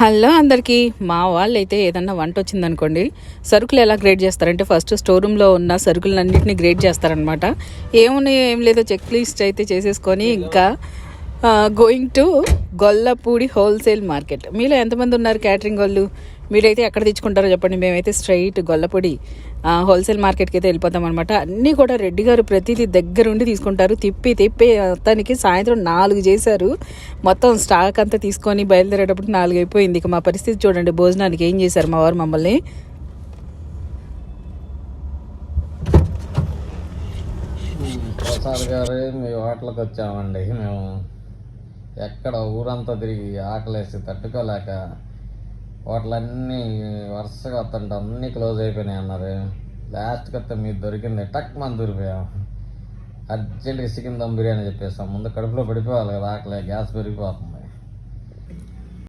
Hello అందరికీ. మా వాళ్ళు అయితే ఏదన్నా వంట వచ్చిందనుకోండి, సరుకులు ఎలా గ్రేడ్ చేస్తారంటే ఫస్ట్ స్టోర్ రూమ్లో ఉన్న సరుకులన్నింటినీ గ్రేడ్ చేస్తారనమాట. ఏమున్నాయో ఏం లేదో చెక్ లిస్ట్ అయితే చేసేసుకొని ఇంకా going to Gollapudi wholesale market. మీలో ఎంతమంది ఉన్నారు క్యాటరింగ్ వాళ్ళు? మీరైతే ఎక్కడ తెచ్చుకుంటారో చెప్పండి. మేమైతే స్ట్రైట్ గొల్లపూడి హోల్సేల్ మార్కెట్కి అయితే వెళ్ళిపోతాం అనమాట. అన్నీ కూడా రెడ్డి గారు ప్రతిదీ దగ్గరుండి తీసుకుంటారు. తిప్పి మొత్తానికి సాయంత్రం 4 చేశారు. మొత్తం స్టాక్ అంతా తీసుకొని బయలుదేరేటప్పుడు 4 అయిపోయింది. ఇక మా పరిస్థితి చూడండి, భోజనానికి ఏం చేశారు మా వారు మమ్మల్ని. ప్రసాద్ గారు, మీ హోటల్కి వచ్చామండి. మేము ఎక్కడ ఊరంతా తిరిగి ఆకలేసి తట్టుకోలేక హోటలన్నీ వరుసగా వస్తుంటే అన్నీ క్లోజ్ అయిపోయినాయి అన్నారు. లాస్ట్కి వస్తే మీరు దొరికింది టక్ మన దొరికిపోయాం. అర్జెంటుగా చికెన్ దమ్ బిర్యానీ చెప్పేస్తాం. ముందు కడుపులో పడిపోవాలి కదా, ఆకలే గ్యాస్ పెరిగిపోతుంది.